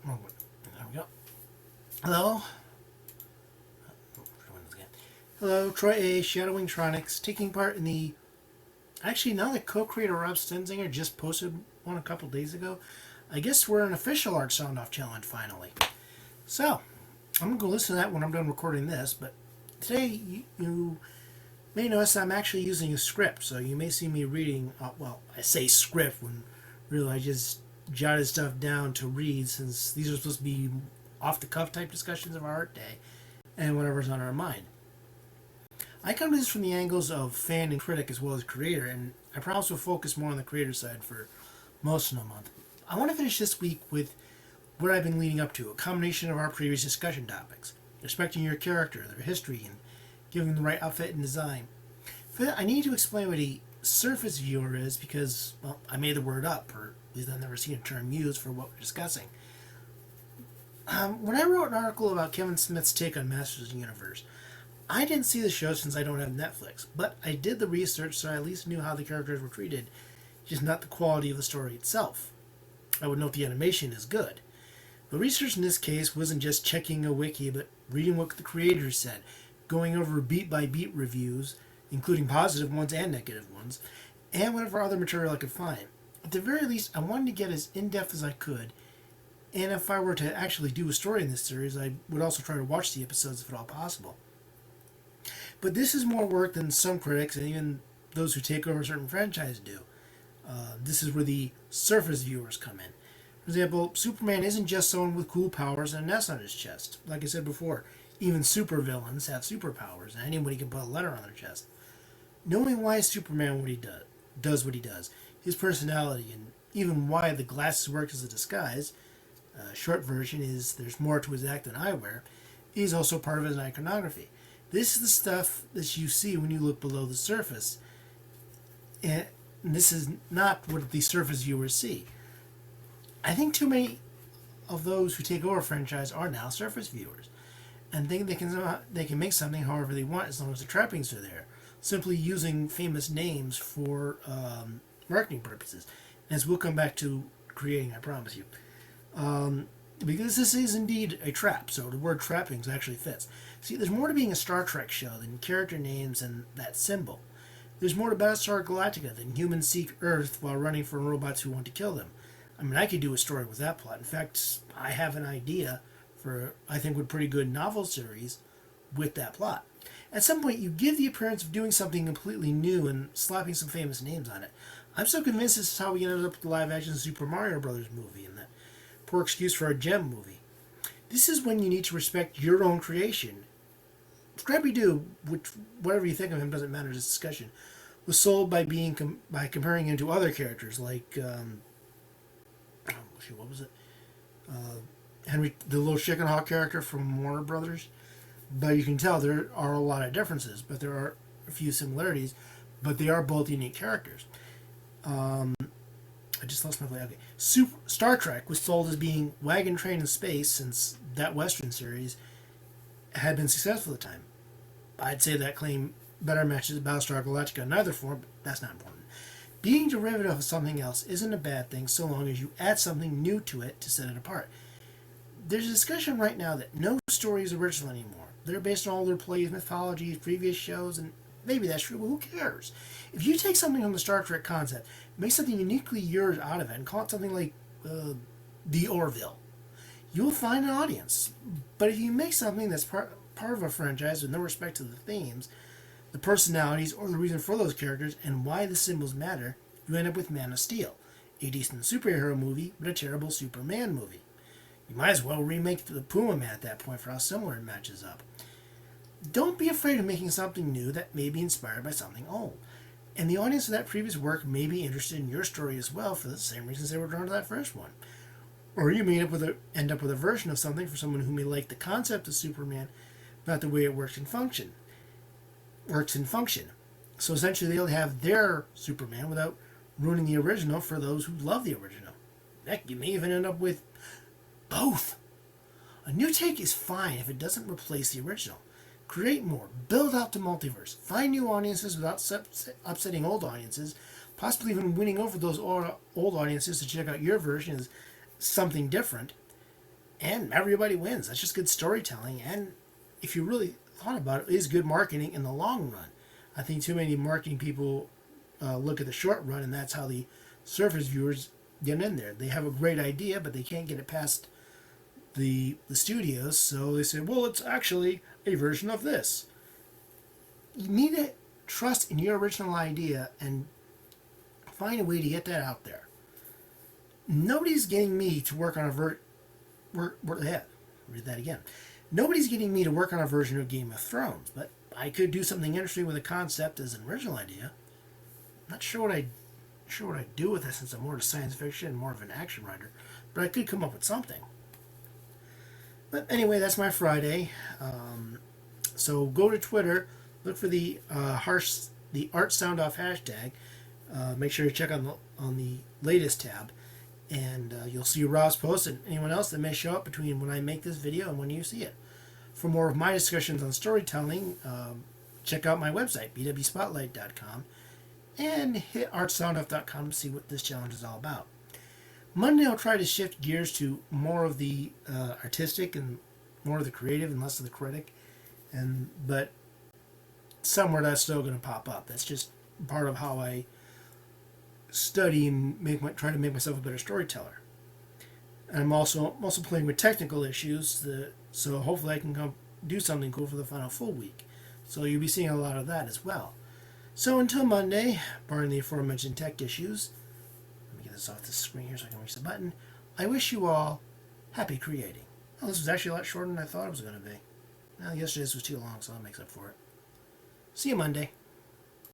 Oh, there we go. Hello. Hello, Troy A. Shadowwingtronics, taking part in the... Actually, now that co-creator Rob Stenzinger just posted one a couple days ago, I guess we're an official Art Soundoff challenge finally. So, I'm going to go listen to that when I'm done recording this, but today you may notice I'm actually using a script, so you may see me reading, well, I say script when really I just jotted stuff down to read, since these are supposed to be off-the-cuff type discussions of our art day and whatever's on our mind. I come to this from the angles of fan and critic as well as creator, and I promise to focus more on the creator side for most of the month. I want to finish this week with what I've been leading up to, a combination of our previous discussion topics, respecting your character, their history, and giving them the right outfit and design. For that, I need to explain what a surface viewer is because, well, I made the word up, or at least I've never seen a term used for what we're discussing. When I wrote an article about Kevin Smith's take on Masters of the Universe, I didn't see the show since I don't have Netflix, but I did the research so I at least knew how the characters were treated, just not the quality of the story itself. I would note the animation is good. The research in this case wasn't just checking a wiki, but reading what the creators said, going over beat-by-beat reviews, including positive ones and negative ones, and whatever other material I could find. At the very least, I wanted to get as in-depth as I could, and if I were to actually do a story in this series, I would also try to watch the episodes if at all possible. But this is more work than some critics and even those who take over certain franchises do. This is where the surface viewers come in. For example, Superman isn't just someone with cool powers and an S on his chest. Like I said before, even supervillains have superpowers, and anybody can put a letter on their chest. Knowing why Superman does what he does, his personality, and even why the glasses work as a disguise, short version is there's more to his act than I wear, is also part of his iconography. This is the stuff that you see when you look below the surface. And this is not what the surface viewers see. I think too many of those who take over a franchise are now surface viewers and think they can make something however they want as long as the trappings are there, simply using famous names for marketing purposes. As we'll come back to creating, I promise you. Because this is indeed a trap, so the word trappings actually fits. See, there's more to being a Star Trek show than character names and that symbol. There's more to Battlestar Galactica than humans seek Earth while running from robots who want to kill them. I mean, I could do a story with that plot. In fact, I have an idea for, I think, a pretty good novel series with that plot. At some point, you give the appearance of doing something completely new and slapping some famous names on it. I'm so convinced this is how we ended up with the live-action Super Mario Brothers movie and that poor excuse for a Gem movie. This is when you need to respect your own creation. Scrappy-Doo, which whatever you think of him doesn't matter, this discussion, was sold by comparing him to other characters like what was it? Henry, the little chicken hawk character from Warner Brothers. But you can tell there are a lot of differences, but there are a few similarities. But they are both unique characters. I just lost my play. Okay. Star Trek was sold as being Wagon Train in Space since that Western series had been successful at the time. I'd say that claim better matches Battlestar Galactica in either form, but that's not important. Being derivative of something else isn't a bad thing so long as you add something new to it to set it apart. There's a discussion right now that no story is original anymore. They're based on all their plays, mythologies, previous shows, and maybe that's true, but who cares? If you take something from the Star Trek concept, make something uniquely yours out of it, and call it something like the Orville, you'll find an audience. But if you make something that's part of a franchise with no respect to the themes, the personalities, or the reason for those characters, and why the symbols matter, you end up with Man of Steel, a decent superhero movie, but a terrible Superman movie. You might as well remake the Puma Man at that point for how similar it matches up. Don't be afraid of making something new that may be inspired by something old. And the audience of that previous work may be interested in your story as well for the same reasons they were drawn to that first one. Or you may end up with a version of something for someone who may like the concept of Superman, not the way it works in function. So essentially they'll have their Superman without ruining the original for those who love the original. Heck, you may even end up with both. A new take is fine if it doesn't replace the original. Create more. Build out the multiverse. Find new audiences without upsetting old audiences. Possibly even winning over those old audiences to check out your version as something different. and everybody wins. That's just good storytelling, and if you really thought about it, is good marketing in the long run. I think too many marketing people look at the short run, and that's how the surface viewers get in there. They have a great idea, but they can't get it past the studios, so they say, well, it's actually a version of this. You need to trust in your original idea and find a way to get that out there. Nobody's getting me to work on a read that again. Nobody's getting me to work on a version of Game of Thrones, but I could do something interesting with a concept as an original idea. Not sure what I'd do with it, since I'm more to science fiction and more of an action writer, but I could come up with something. But anyway, that's my Friday. So go to Twitter, look for the Art Soundoff hashtag. Make sure you check on the latest tab, and you'll see Rob's post and anyone else that may show up between when I make this video and when you see it. For more of my discussions on storytelling, check out my website, bwspotlight.com, and hit artsoundoff.com to see what this challenge is all about. Monday I'll try to shift gears to more of the artistic and more of the creative and less of the critic, but somewhere that's still going to pop up. That's just part of how I study and try to make myself a better storyteller. And I'm also playing with technical issues, so hopefully I can do something cool for the final full week. So you'll be seeing a lot of that as well. So until Monday, barring the aforementioned tech issues, let me get this off the screen here so I can reach the button. I wish you all happy creating. Oh, this was actually a lot shorter than I thought it was going to be. Well, yesterday's was too long, so that makes up for it. See you Monday.